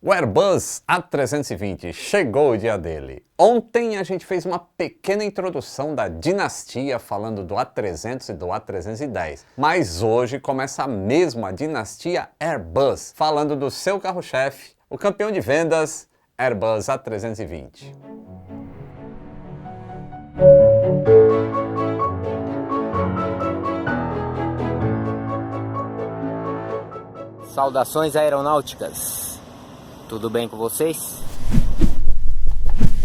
O Airbus A320 chegou o dia dele. Ontem a gente fez uma pequena introdução da dinastia falando do A300 e do A310, mas hoje começa mesmo a dinastia Airbus, falando do seu carro-chefe, o campeão de vendas, Airbus A320. Saudações aeronáuticas, tudo bem com vocês?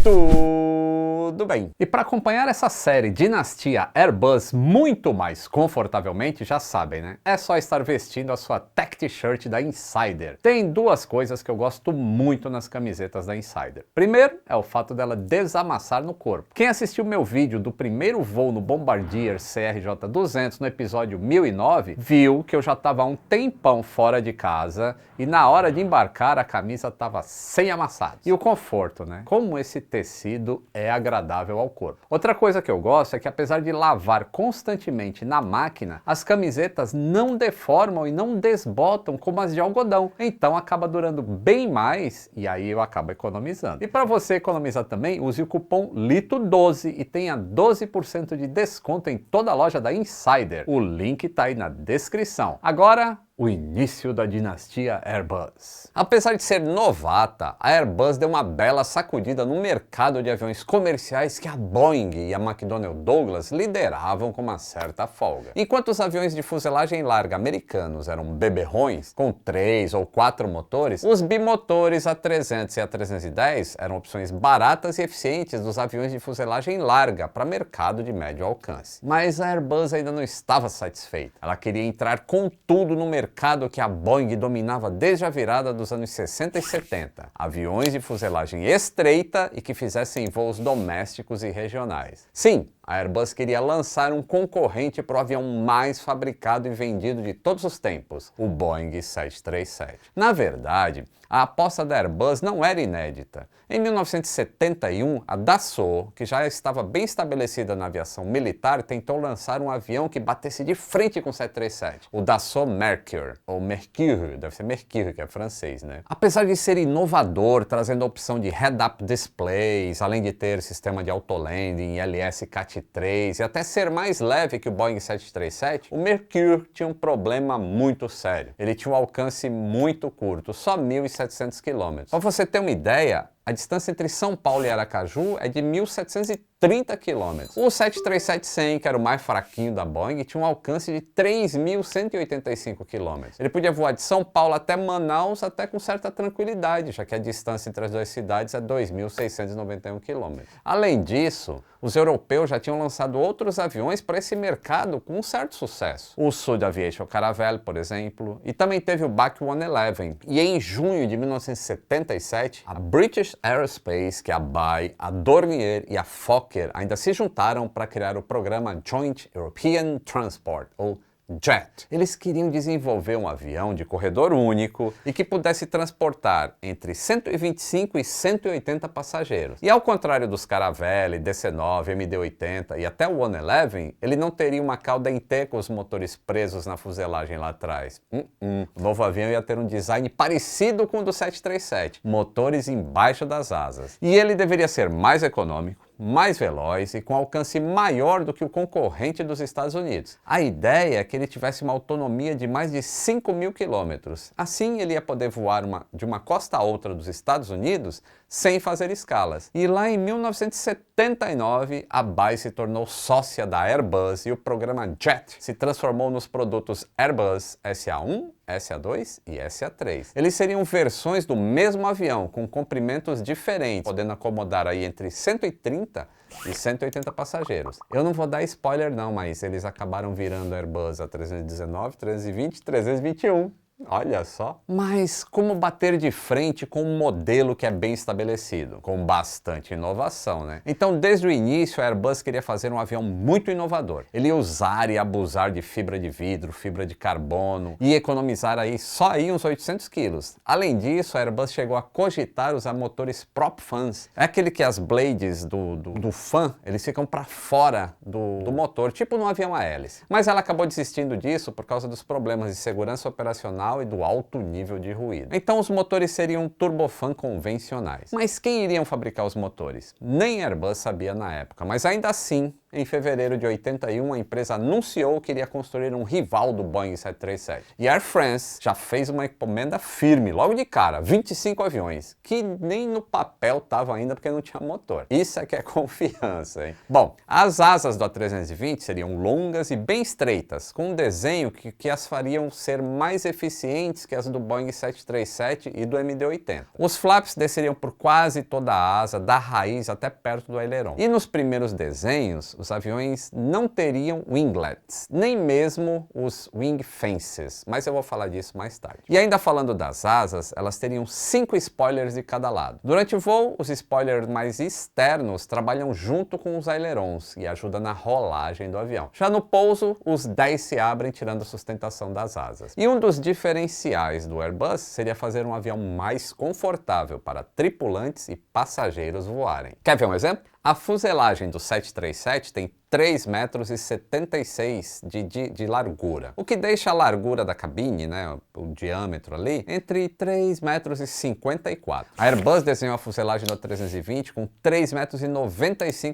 Tudo bem. E para acompanhar essa série Dinastia Airbus muito mais confortavelmente, já sabem, né? É só estar vestindo a sua tech t-shirt da Insider. Tem duas coisas que eu gosto muito nas camisetas da Insider. Primeiro é o fato dela desamassar no corpo. Quem assistiu meu vídeo do primeiro voo no Bombardier CRJ-200 no episódio 1009, viu que eu já estava há um tempão fora de casa e na hora de embarcar a camisa estava sem amassados. E o conforto, né? Como esse tecido é agradável ao corpo. Outra coisa que eu gosto é que apesar de lavar constantemente na máquina, as camisetas não deformam e não desbotam como as de algodão. Então acaba durando bem mais e aí eu acabo economizando. E para você economizar também, use o cupom LITO12 e tenha 12% de desconto em toda a loja da Insider. O link tá aí na descrição. Agora, o início da dinastia Airbus. Apesar de ser novata, a Airbus deu uma bela sacudida no mercado de aviões comerciais que a Boeing e a McDonnell Douglas lideravam com uma certa folga. Enquanto os aviões de fuselagem larga americanos eram beberrões, com 3 ou 4 motores, os bimotores A300 e A310 eram opções baratas e eficientes dos aviões de fuselagem larga para mercado de médio alcance. Mas a Airbus ainda não estava satisfeita. Ela queria entrar com tudo no mercado que a Boeing dominava desde a virada dos anos 60 e 70. Aviões de fuselagem estreita e que fizessem voos domésticos e regionais. Sim, a Airbus queria lançar um concorrente para o avião mais fabricado e vendido de todos os tempos, o Boeing 737. Na verdade, a aposta da Airbus não era inédita. Em 1971, a Dassault, que já estava bem estabelecida na aviação militar, tentou lançar um avião que batesse de frente com o 737, o Dassault Mercure, ou Mercure, deve ser Mercure, que é francês, né? Apesar de ser inovador, trazendo a opção de head-up displays, além de ter sistema de autolanding, ILS CAT-3 e até ser mais leve que o Boeing 737, o Mercure tinha um problema muito sério. Ele tinha um alcance muito curto, só 1.700 km. Para você ter uma ideia, a distância entre São Paulo e Aracaju é de 1.730 km. O 737-100, que era o mais fraquinho da Boeing, tinha um alcance de 3.185 km. Ele podia voar de São Paulo até Manaus até com certa tranquilidade, já que a distância entre as duas cidades é 2.691 km. Além disso, os europeus já tinham lançado outros aviões para esse mercado com um certo sucesso. O Sud Aviation Caravelle, por exemplo, e também teve o BAC 111. E em junho de 1977, a British Aerospace, que é a BAE, a Dornier e a Fokker ainda se juntaram para criar o programa Joint European Transport, ou JET. Eles queriam desenvolver um avião de corredor único e que pudesse transportar entre 125 e 180 passageiros. E ao contrário dos Caravelle, DC-9, MD-80 e até o 111, ele não teria uma cauda em T com os motores presos na fuselagem lá atrás. O novo avião ia ter um design parecido com o do 737, motores embaixo das asas. E ele deveria ser mais econômico, mais veloz e com alcance maior do que o concorrente dos Estados Unidos. A ideia é que ele tivesse uma autonomia de mais de 5.000 quilômetros. Assim, ele ia poder voar de uma costa a outra dos Estados Unidos sem fazer escalas. E lá em 1979, a BAE se tornou sócia da Airbus e o programa JET se transformou nos produtos Airbus SA-1, SA-2 e SA-3. Eles seriam versões do mesmo avião, com comprimentos diferentes, podendo acomodar aí entre 130 e 180 passageiros. Eu não vou dar spoiler não, mas eles acabaram virando Airbus A319, 320 e 321. Olha só. Mas como bater de frente com um modelo que é bem estabelecido, com bastante inovação, né? Então, desde o início, a Airbus queria fazer um avião muito inovador. Ele ia usar e abusar de fibra de vidro, fibra de carbono e economizar só uns 800 quilos. Além disso, a Airbus chegou a cogitar usar motores prop fans. É aquele que as blades do fan, eles ficam para fora do motor, tipo no avião a hélice. Mas ela acabou desistindo disso por causa dos problemas de segurança operacional original e do alto nível de ruído. Então os motores seriam turbofan convencionais. Mas quem iriam fabricar os motores? Nem Airbus sabia na época, mas ainda assim, em fevereiro de 81, a empresa anunciou que iria construir um rival do Boeing 737. E Air France já fez uma encomenda firme, logo de cara, 25 aviões, que nem no papel estava ainda porque não tinha motor. Isso é que é confiança, hein? Bom, as asas do A320 seriam longas e bem estreitas, com um desenho que as fariam ser mais eficientes que as do Boeing 737 e do MD-80. Os flaps desceriam por quase toda a asa, da raiz até perto do aileron. E nos primeiros desenhos, os aviões não teriam winglets, nem mesmo os wing fences, mas eu vou falar disso mais tarde. E ainda falando das asas, elas teriam 5 spoilers de cada lado. Durante o voo, os spoilers mais externos trabalham junto com os ailerons e ajudam na rolagem do avião. Já no pouso, os 10 se abrem, tirando a sustentação das asas. E um dos diferenciais do Airbus seria fazer um avião mais confortável para tripulantes e passageiros voarem. Quer ver um exemplo? A fuselagem do 737 tem 3,76 metros de largura, o que deixa a largura da cabine, né, o diâmetro ali, entre 3,54 metros. A Airbus desenhou a fuselagem do A320 com 3,95 metros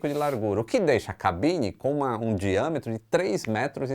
de largura, o que deixa a cabine com um diâmetro de 3,70 metros.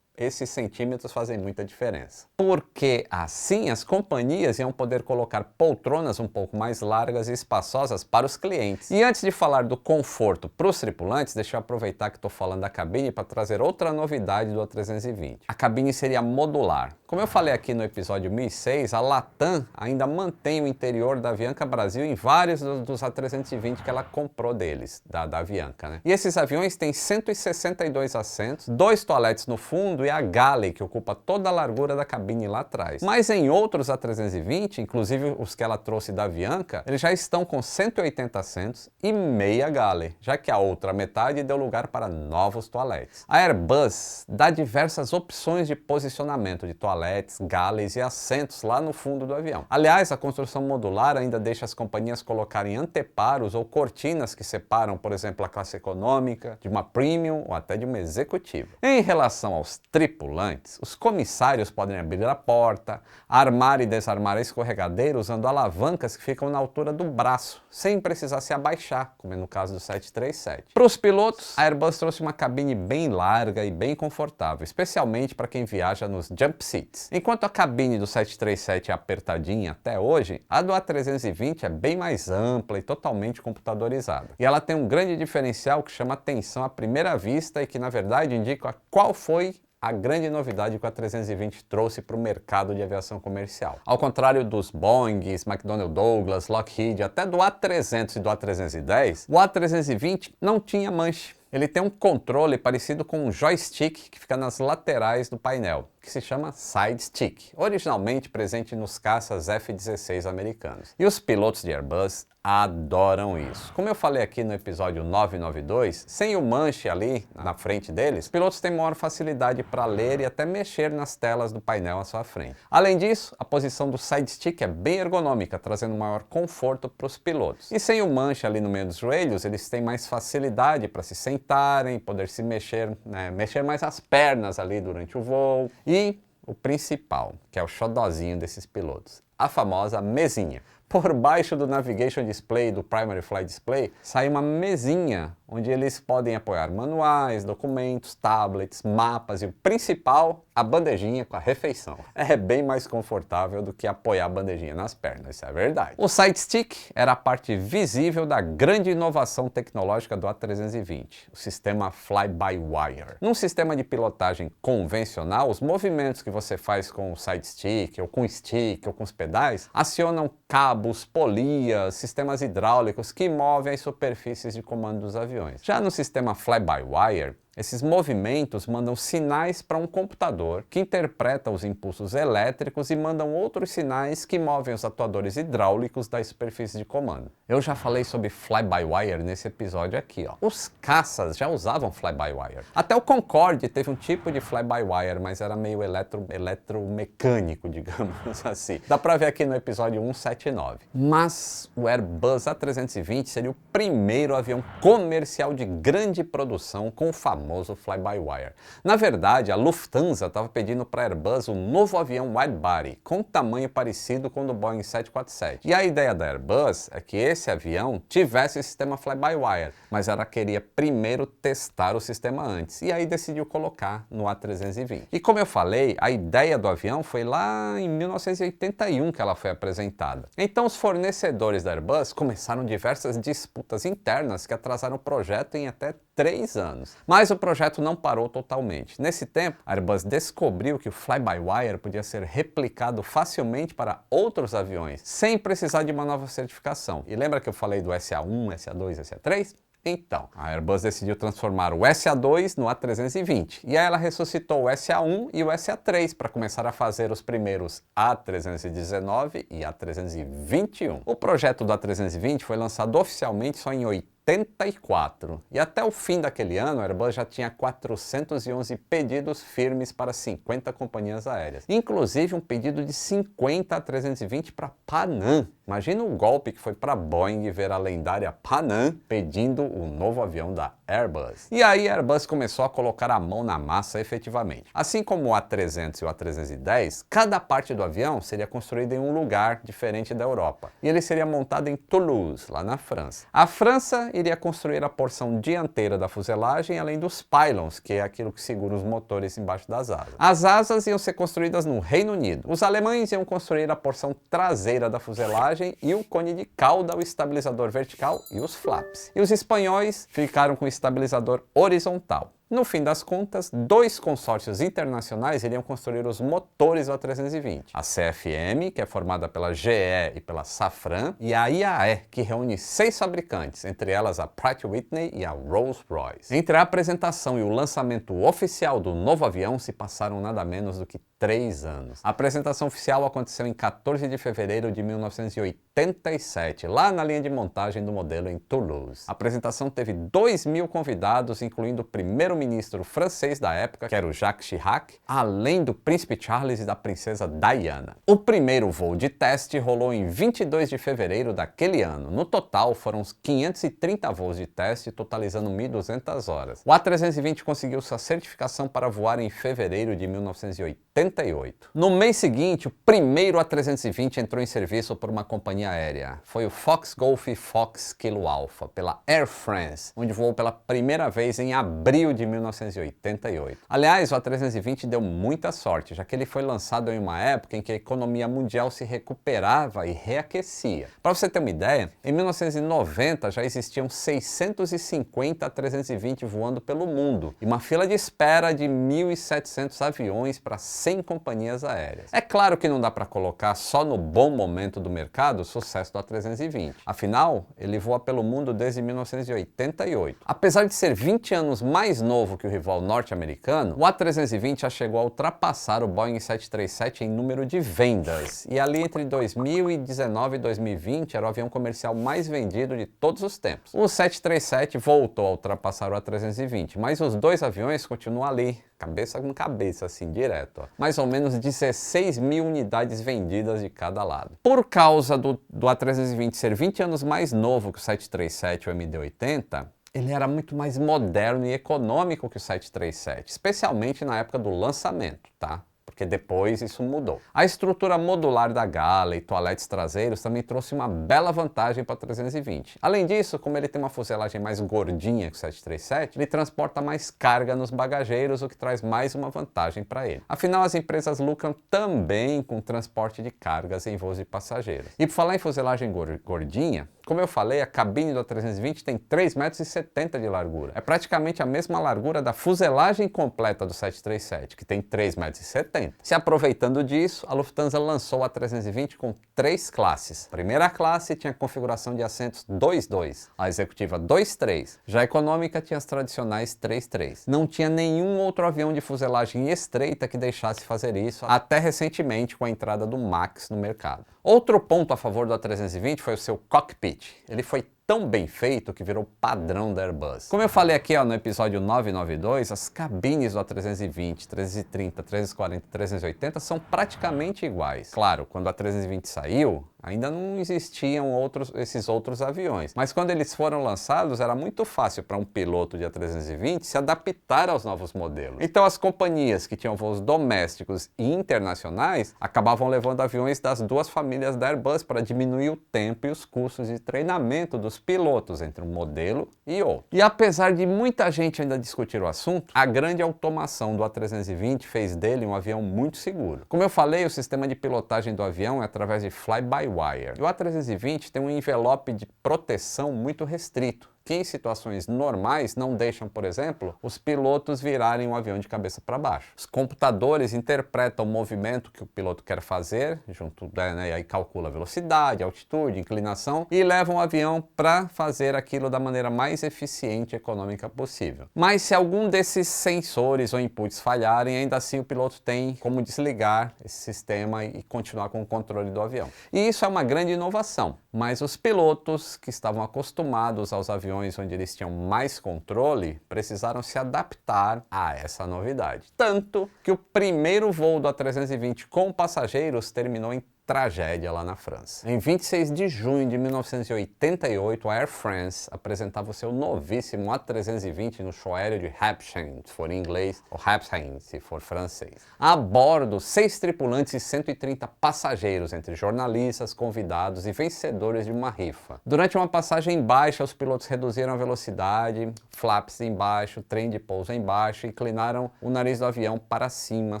Esses centímetros fazem muita diferença. Porque assim as companhias iam poder colocar poltronas um pouco mais largas e espaçosas para os clientes. E antes de falar do conforto para os tripulantes, deixa eu aproveitar que estou falando da cabine para trazer outra novidade do A320. A cabine seria modular. Como eu falei aqui no episódio 1006, a Latam ainda mantém o interior da Avianca Brasil em vários dos A320 que ela comprou deles, da Avianca, né? E esses aviões têm 162 assentos, 2 toaletes no fundo e a galley, que ocupa toda a largura da cabine lá atrás. Mas em outros A320, inclusive os que ela trouxe da Avianca, eles já estão com 180 assentos e meia galley, já que a outra metade deu lugar para novos toaletes. A Airbus dá diversas opções de posicionamento de toaletes, galleys e assentos lá no fundo do avião. Aliás, a construção modular ainda deixa as companhias colocarem anteparos ou cortinas que separam, por exemplo, a classe econômica de uma premium ou até de uma executiva. Em relação aos tripulantes, os comissários podem abrir a porta, armar e desarmar a escorregadeira usando alavancas que ficam na altura do braço, sem precisar se abaixar, como é no caso do 737. Para os pilotos, a Airbus trouxe uma cabine bem larga e bem confortável, especialmente para quem viaja nos jump seats. Enquanto a cabine do 737 é apertadinha até hoje, a do A320 é bem mais ampla e totalmente computadorizada. E ela tem um grande diferencial que chama atenção à primeira vista e que, na verdade, indica qual foi a grande novidade que o A320 trouxe para o mercado de aviação comercial. Ao contrário dos Boeings, McDonnell Douglas, Lockheed, até do A300 e do A310, o A320 não tinha manche. Ele tem um controle parecido com um joystick que fica nas laterais do painel, que se chama Side Stick, originalmente presente nos caças F-16 americanos. E os pilotos de Airbus adoram isso. Como eu falei aqui no episódio 992, sem o manche ali na frente deles, os pilotos têm maior facilidade para ler e até mexer nas telas do painel à sua frente. Além disso, a posição do side stick é bem ergonômica, trazendo maior conforto para os pilotos. E sem o manche ali no meio dos joelhos, eles têm mais facilidade para se sentarem, poder se mexer, né, mexer mais as pernas ali durante o voo. E o principal, que é o xodozinho desses pilotos, a famosa mesinha. Por baixo do Navigation Display, do Primary Flight Display, sai uma mesinha onde eles podem apoiar manuais, documentos, tablets, mapas e o principal, a bandejinha com a refeição. É bem mais confortável do que apoiar a bandejinha nas pernas, isso é verdade. O side stick era a parte visível da grande inovação tecnológica do A320, o sistema fly-by-wire. Num sistema de pilotagem convencional, os movimentos que você faz com o side stick, ou com o stick, ou com os pedais, acionam cabos, polias, sistemas hidráulicos que movem as superfícies de comando dos aviões. Já no sistema fly-by-wire, esses movimentos mandam sinais para um computador que interpreta os impulsos elétricos e mandam outros sinais que movem os atuadores hidráulicos da superfície de comando. Eu já falei sobre fly-by-wire nesse episódio aqui, ó. Os caças já usavam fly-by-wire. Até o Concorde teve um tipo de fly-by-wire, mas era meio eletromecânico, digamos assim. Dá para ver aqui no episódio 179. Mas o Airbus A320 seria o primeiro avião comercial de grande produção com o famoso famoso fly-by-wire. Na verdade, a Lufthansa estava pedindo para a Airbus um novo avião wide-body, com tamanho parecido com o do Boeing 747. E a ideia da Airbus é que esse avião tivesse o sistema fly-by-wire, mas ela queria primeiro testar o sistema antes, e aí decidiu colocar no A320. E como eu falei, a ideia do avião foi lá em 1981 que ela foi apresentada. Então os fornecedores da Airbus começaram diversas disputas internas que atrasaram o projeto em até 3 anos. Mas o projeto não parou totalmente. Nesse tempo, a Airbus descobriu que o fly-by-wire podia ser replicado facilmente para outros aviões, sem precisar de uma nova certificação. E lembra que eu falei do SA1, SA2, SA3? Então, a Airbus decidiu transformar o SA2 no A320, e aí ela ressuscitou o SA1 e o SA3 para começar a fazer os primeiros A319 e A321. O projeto do A320 foi lançado oficialmente só em 84, e até o fim daquele ano a Airbus já tinha 411 pedidos firmes para 50 companhias aéreas, inclusive um pedido de 50 A320 para Panam. Imagina o golpe que foi para a Boeing ver a lendária Panam pedindo o novo avião da Airbus. E aí a Airbus começou a colocar a mão na massa efetivamente. Assim como o A300 e o A310, cada parte do avião seria construída em um lugar diferente da Europa, e ele seria montado em Toulouse, lá na França. A França iria construir a porção dianteira da fuselagem, além dos pylons, que é aquilo que segura os motores embaixo das asas. As asas iam ser construídas no Reino Unido. Os alemães iam construir a porção traseira da fuselagem e o cone de cauda, o estabilizador vertical e os flaps. E os espanhóis ficaram com o estabilizador horizontal. No fim das contas, 2 consórcios internacionais iriam construir os motores do A320. A CFM, que é formada pela GE e pela Safran, e a IAE, que reúne 6 fabricantes, entre elas a Pratt & Whitney e a Rolls-Royce. Entre a apresentação e o lançamento oficial do novo avião se passaram nada menos do que 3 anos. A apresentação oficial aconteceu em 14 de fevereiro de 1987, lá na linha de montagem do modelo em Toulouse. A apresentação teve 2.000 convidados, incluindo o primeiro-ministro francês da época, que era o Jacques Chirac, além do príncipe Charles e da princesa Diana. O primeiro voo de teste rolou em 22 de fevereiro daquele ano. No total, foram uns 530 voos de teste, totalizando 1.200 horas. O A320 conseguiu sua certificação para voar em fevereiro de 1988. No mês seguinte, o primeiro A320 entrou em serviço por uma companhia aérea. Foi o Fox Golf Fox Kilo Alpha, pela Air France, onde voou pela primeira vez em abril de 1988. Aliás, o A320 deu muita sorte, já que ele foi lançado em uma época em que a economia mundial se recuperava e reaquecia. Para você ter uma ideia, em 1990 já existiam 650 A320 voando pelo mundo, e uma fila de espera de 1.700 aviões para 100 companhias aéreas. É claro que não dá para colocar só no bom momento do mercado o sucesso do A320. Afinal, ele voa pelo mundo desde 1988. Apesar de ser 20 anos mais novo que o rival norte-americano, o A320 já chegou a ultrapassar o Boeing 737 em número de vendas. E ali entre 2019 e 2020 era o avião comercial mais vendido de todos os tempos. O 737 voltou a ultrapassar o A320, mas os dois aviões continuam ali, cabeça com cabeça, assim, direto. Ó. Mais ou menos 16.000 unidades vendidas de cada lado. Por causa do A320 ser 20 anos mais novo que o 737 ou o MD-80, ele era muito mais moderno e econômico que o 737, especialmente na época do lançamento, tá? Porque depois isso mudou. A estrutura modular da gala e toaletes traseiros também trouxe uma bela vantagem para o 320. Além disso, como ele tem uma fuselagem mais gordinha que o 737, ele transporta mais carga nos bagageiros, o que traz mais uma vantagem para ele. Afinal, as empresas lucram também com o transporte de cargas em voos de passageiros. E por falar em fuselagem gordinha, como eu falei, a cabine do A320 tem 3,70 m de largura. É praticamente a mesma largura da fuselagem completa do 737, que tem 3,70 m. Se aproveitando disso, a Lufthansa lançou o A320 com 3 classes. A primeira classe tinha configuração de assentos 2-2, a executiva 2-3. Já a econômica tinha as tradicionais 3-3. Não tinha nenhum outro avião de fuselagem estreita que deixasse fazer isso, até recentemente com a entrada do MAX no mercado. Outro ponto a favor do A320 foi o seu cockpit. Ele foi tão bem feito que virou padrão da Airbus. Como eu falei aqui no episódio 992, as cabines do A320, 330, 340 e 380 são praticamente iguais. Claro, quando a A320 saiu, ainda não existiam esses outros aviões. Mas quando eles foram lançados, era muito fácil para um piloto de A320 se adaptar aos novos modelos. Então as companhias que tinham voos domésticos e internacionais acabavam levando aviões das duas famílias da Airbus para diminuir o tempo e os custos de treinamento dos pilotos entre um modelo e outro. E apesar de muita gente ainda discutir o assunto, a grande automação do A320 fez dele um avião muito seguro. Como eu falei, o sistema de pilotagem do avião é através de fly-by-wire. E o A320 tem um envelope de proteção muito restrito, que em situações normais não deixam, por exemplo, os pilotos virarem um avião de cabeça para baixo. Os computadores interpretam o movimento que o piloto quer fazer, e aí calcula a velocidade, altitude, inclinação, e levam o avião para fazer aquilo da maneira mais eficiente e econômica possível. Mas se algum desses sensores ou inputs falharem, ainda assim o piloto tem como desligar esse sistema e continuar com o controle do avião. E isso é uma grande inovação, mas os pilotos que estavam acostumados aos aviões onde eles tinham mais controle, precisaram se adaptar a essa novidade. Tanto que o primeiro voo do A320 com passageiros terminou em tragédia lá na França. Em 26 de junho de 1988, a Air France apresentava o seu novíssimo A320 no show aéreo de Habsheim, se for em inglês, ou Habsheim, se for francês. A bordo, 6 tripulantes e 130 passageiros, entre jornalistas, convidados e vencedores de uma rifa. Durante uma passagem baixa, os pilotos reduziram a velocidade, flaps embaixo, trem de pouso embaixo e inclinaram o nariz do avião para cima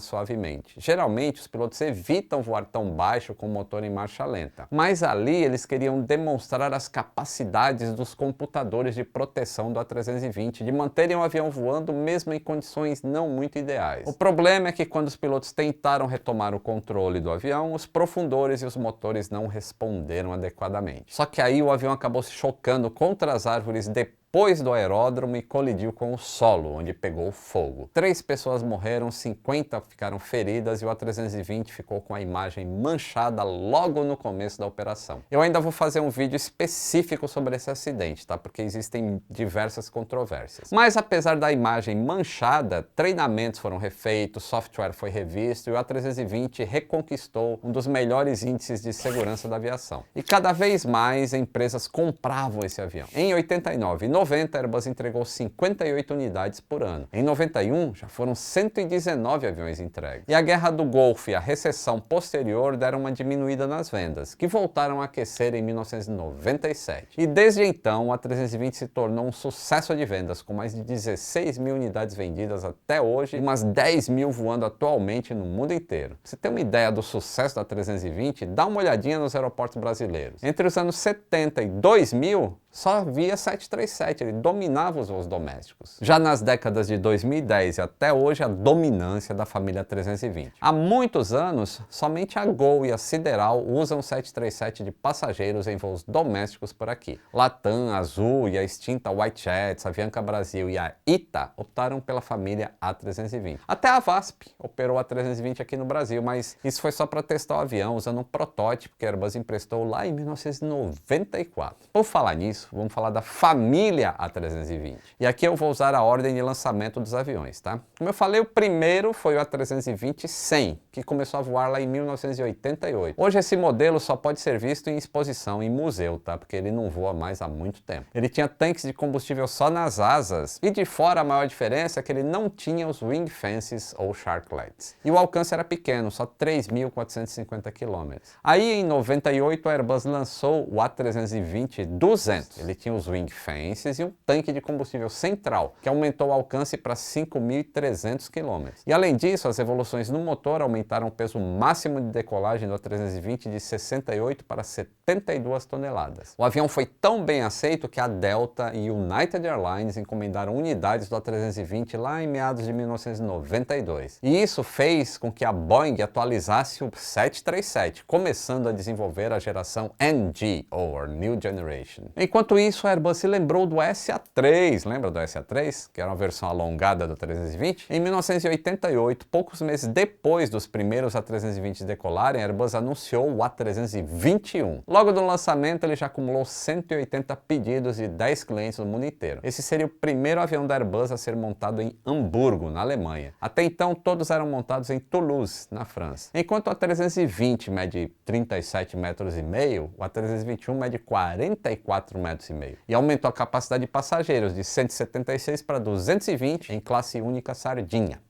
suavemente. Geralmente, os pilotos evitam voar tão baixo com o motor em marcha lenta. Mas ali eles queriam demonstrar as capacidades dos computadores de proteção do A320 de manterem o avião voando mesmo em condições não muito ideais. O problema é que quando os pilotos tentaram retomar o controle do avião, os profundores e os motores não responderam adequadamente. Só que aí o avião acabou se chocando contra as árvores depois do aeródromo e colidiu com o solo, onde pegou fogo. 3 pessoas morreram, 50 ficaram feridas e o A320 ficou com a imagem manchada logo no começo da operação. Eu ainda vou fazer um vídeo específico sobre esse acidente, tá? Porque existem diversas controvérsias. Mas apesar da imagem manchada, treinamentos foram refeitos, software foi revisto e o A320 reconquistou um dos melhores índices de segurança da aviação. E cada vez mais empresas compravam esse avião. Em 89 e 90, a Airbus entregou 58 unidades por ano. Em 91, já foram 119 aviões entregues. E a Guerra do Golfo e a recessão posterior deram uma diminuída nas vendas, que voltaram a aquecer em 1997. E desde então, o A320 se tornou um sucesso de vendas, com mais de 16 mil unidades vendidas até hoje e umas 10 mil voando atualmente no mundo inteiro. Pra você ter uma ideia do sucesso da A320, dá uma olhadinha nos aeroportos brasileiros. Entre os anos 70 e 2000, só havia 737, ele dominava os voos domésticos. Já nas décadas de 2010 e até hoje, a dominância da família 320. Há muitos anos, somente a Gol e a Sideral usam 737 de passageiros em voos domésticos por aqui. Latam, Azul e a extinta White Jets, a Avianca Brasil e a ITA optaram pela família A320. Até a VASP operou a 320 aqui no Brasil, mas isso foi só para testar o avião, usando um protótipo que a Airbus emprestou lá em 1994. Por falar nisso, vamos falar da família A320. E aqui eu vou usar a ordem de lançamento dos aviões, tá? Como eu falei, o primeiro foi o A320-100, que começou a voar lá em 1988. Hoje esse modelo só pode ser visto em exposição em museu, tá? Porque ele não voa mais há muito tempo. Ele tinha tanques de combustível só nas asas, e de fora a maior diferença é que ele não tinha os wing fences ou sharklets. E o alcance era pequeno, só 3.450 km. Aí em 98 a Airbus lançou o A320-200. Ele tinha os wing fences e um tanque de combustível central, que aumentou o alcance para 5.300 km. E além disso, as evoluções no motor aumentaram o peso máximo de decolagem do A320 de 68 para 72 toneladas. O avião foi tão bem aceito que a Delta e United Airlines encomendaram unidades do A320 lá em meados de 1992. E isso fez com que a Boeing atualizasse o 737, começando a desenvolver a geração NG, ou New Generation. Enquanto Enquanto isso, a Airbus se lembrou do SA3, lembra do SA3? Que era uma versão alongada do 320? Em 1988, poucos meses depois dos primeiros A320 decolarem, a Airbus anunciou o A321. Logo do lançamento, ele já acumulou 180 pedidos de 10 clientes no mundo inteiro. Esse seria o primeiro avião da Airbus a ser montado em Hamburgo, na Alemanha. Até então, todos eram montados em Toulouse, na França. Enquanto o A320 mede 37,5 metros, o A321 mede 44,5 metros. E aumentou a capacidade de passageiros de 176 para 220 em classe única sardinha.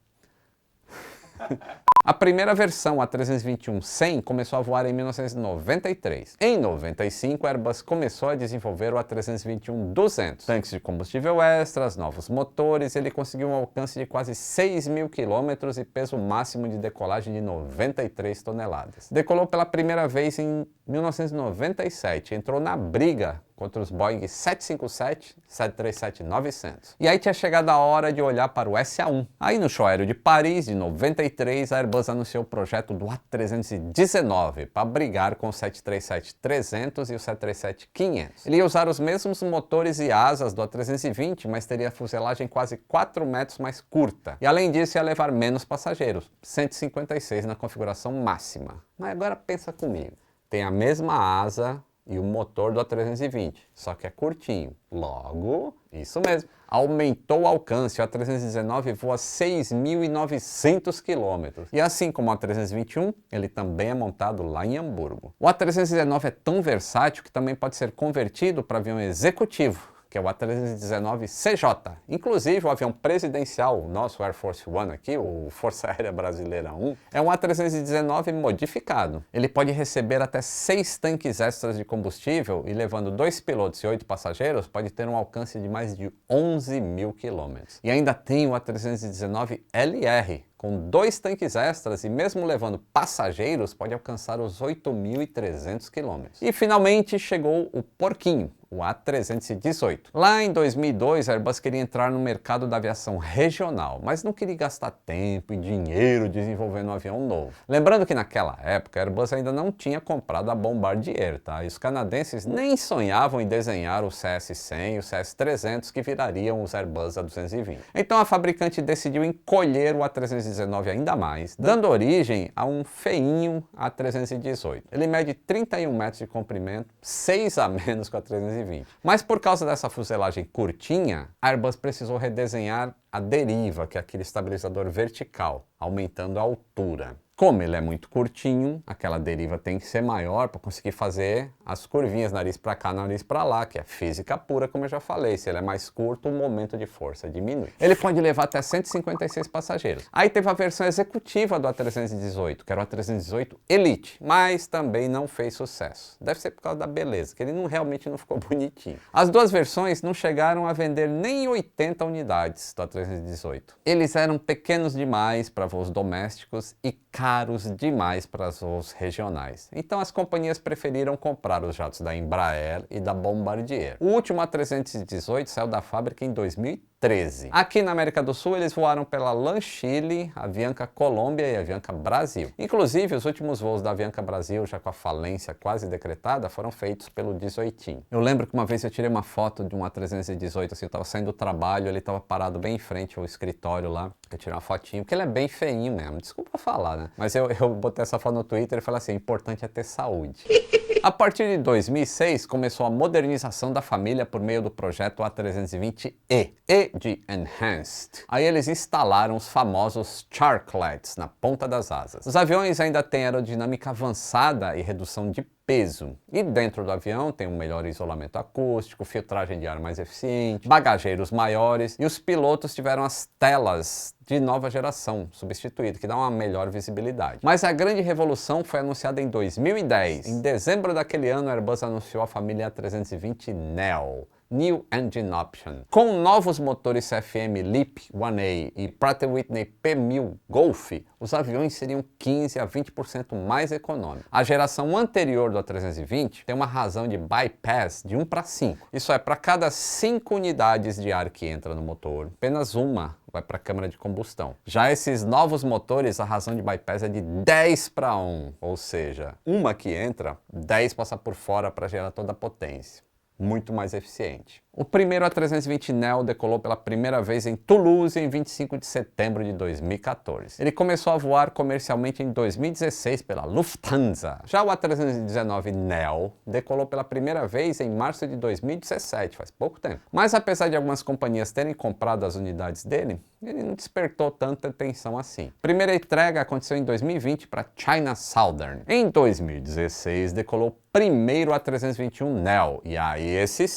A primeira versão, a 321-100, começou a voar em 1993. Em 95, a Airbus começou a desenvolver o A321-200. Tanques de combustível extras, novos motores, ele conseguiu um alcance de quase 6.000 km e peso máximo de decolagem de 93 toneladas. Decolou pela primeira vez em 1997, entrou na briga contra os Boeing 757, 737-900. E aí tinha chegado a hora de olhar para o SA1. Aí no show aéreo de Paris, de 93, a Airbus anunciou o projeto do A319 para brigar com o 737-300 e o 737-500. Ele ia usar os mesmos motores e asas do A320, mas teria a fuselagem quase 4 metros mais curta. E além disso ia levar menos passageiros, 156 na configuração máxima. Mas agora pensa comigo, tem a mesma asa e o motor do A320, só que é curtinho. Logo, isso mesmo, aumentou o alcance. O A319 voa 6.900 km. E assim como o A321, ele também é montado lá em Hamburgo. O A319 é tão versátil que também pode ser convertido para avião executivo, que é o A319CJ. Inclusive, o avião presidencial, o nosso Air Force One aqui, o Força Aérea Brasileira 1, é um A319 modificado. Ele pode receber até 6 tanques extras de combustível e, levando 2 pilotos e 8 passageiros, pode ter um alcance de mais de 11.000 km. E ainda tem o A319LR, com 2 tanques extras e mesmo levando passageiros, pode alcançar os 8.300 km. E finalmente chegou o porquinho, o A318. Lá em 2002, a Airbus queria entrar no mercado da aviação regional, mas não queria gastar tempo e dinheiro desenvolvendo um avião novo. Lembrando que naquela época, a Airbus ainda não tinha comprado a Bombardier, tá? E os canadenses nem sonhavam em desenhar o CS-100 e o CS-300 que virariam os Airbus A220. Então a fabricante decidiu encolher o A319 ainda mais, dando origem a um feinho A318. Ele mede 31 metros de comprimento, 6 a menos que o A320. Mas por causa dessa fuselagem curtinha, a Airbus precisou redesenhar a deriva, que é aquele estabilizador vertical, aumentando a altura. Como ele é muito curtinho, aquela deriva tem que ser maior para conseguir fazer as curvinhas, nariz para cá, nariz para lá, que é física pura, como eu já falei. Se ele é mais curto, o momento de força diminui. Ele pode levar até 156 passageiros. Aí teve a versão executiva do A318, que era o A318 Elite, mas também não fez sucesso. Deve ser por causa da beleza, que ele realmente não ficou bonitinho. As duas versões não chegaram a vender nem 80 unidades do A318. Eles eram pequenos demais para voos domésticos e caros demais para os voos regionais. Então as companhias preferiram comprar os jatos da Embraer e da Bombardier. O último A318 saiu da fábrica em 2013. Aqui na América do Sul eles voaram pela LAN Chile, Avianca Colômbia e Avianca Brasil. Inclusive os últimos voos da Avianca Brasil, já com a falência quase decretada, foram feitos pelo 18. Eu lembro que uma vez eu tirei uma foto de um A318, assim, eu estava saindo do trabalho, ele estava parado bem em frente ao escritório lá. Eu tirei uma fotinho, porque ele é bem feinho mesmo, desculpa falar, né? Mas eu botei essa foto no Twitter e falei assim, o importante é ter saúde. A partir de 2006, começou a modernização da família por meio do projeto A320E, E de Enhanced. Aí eles instalaram os famosos Charklets na ponta das asas. Os aviões ainda têm aerodinâmica avançada e redução de peso. E dentro do avião tem um melhor isolamento acústico, filtragem de ar mais eficiente, bagageiros maiores e os pilotos tiveram as telas de nova geração substituídas, que dá uma melhor visibilidade. Mas a grande revolução foi anunciada em 2010. Em dezembro daquele ano, a Airbus anunciou a família A320neo. New Engine Option. Com novos motores CFM LEAP 1A e Pratt & Whitney P1000 Golf, os aviões seriam 15 a 20% mais econômicos. A geração anterior do A320 tem uma razão de bypass de 1 para 5. Isso é, para cada 5 unidades de ar que entra no motor, apenas uma vai para a câmara de combustão. Já esses novos motores, a razão de bypass é de 10 para 1, ou seja, uma que entra, 10 passa por fora para gerar toda a potência. muito mais eficiente. O primeiro A320neo decolou pela primeira vez em Toulouse em 25 de setembro de 2014. Ele começou a voar comercialmente em 2016 pela Lufthansa. Já o A319neo decolou pela primeira vez em março de 2017, faz pouco tempo. Mas apesar de algumas companhias terem comprado as unidades dele, ele não despertou tanta atenção assim. A primeira entrega aconteceu em 2020 para China Southern. Em 2016 decolou o primeiro A321neo, e aí esse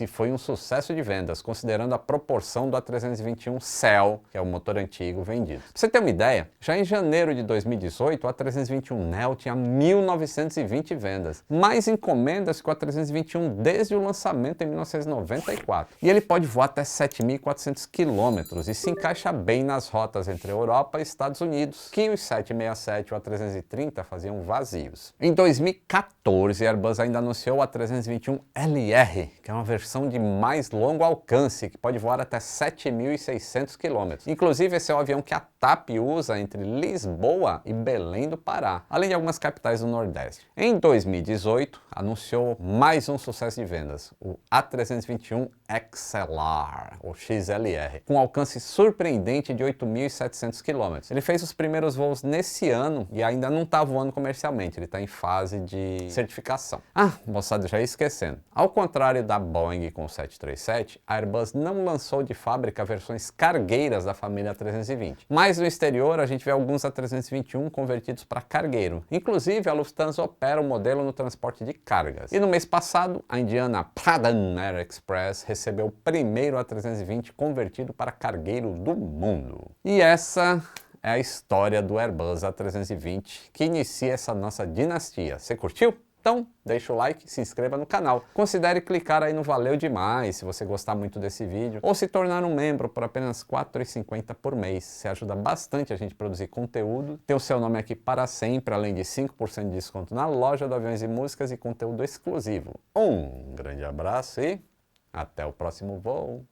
foi um sucesso de vendas, considerando a proporção do A321cell, que é o motor antigo vendido. Pra você ter uma ideia, já em janeiro de 2018, o A321neo tinha 1.920 vendas, mais encomendas que o A321 desde o lançamento em 1994. E ele pode voar até 7.400 km e se encaixa bem nas rotas entre Europa e Estados Unidos, que os 767 e o A330 faziam vazios. Em 2014, a Airbus ainda anunciou o A321LR, que é uma versão de mais longo alcance, que pode voar até 7.600 km. Inclusive, esse é o avião que a TAP usa entre Lisboa e Belém do Pará, além de algumas capitais do Nordeste. Em 2018, anunciou mais um sucesso de vendas, o A321 XLR, ou XLR, com um alcance surpreendente de 8.700 km. Ele fez os primeiros voos nesse ano e ainda não está voando comercialmente, ele está em fase de certificação. Ah, moçada, já ia esquecendo. Ao contrário da Boeing com o 737, a Airbus não lançou de fábrica versões cargueiras da família A320. Mas no exterior a gente vê alguns A321 convertidos para cargueiro. Inclusive, a Lufthansa opera o modelo no transporte de cargas. E no mês passado, a indiana Pradan Air Express recebeu o primeiro A320 convertido para cargueiro do mundo. E essa é a história do Airbus A320 que inicia essa nossa dinastia. Você curtiu? Então, deixa o like, se inscreva no canal. Considere clicar aí no Valeu Demais se você gostar muito desse vídeo, ou se tornar um membro por apenas R$ 4,50 por mês. Você ajuda bastante a gente a produzir conteúdo. Tem o seu nome aqui para sempre, além de 5% de desconto na loja do Aviões e Músicas e conteúdo exclusivo. Um grande abraço e até o próximo voo.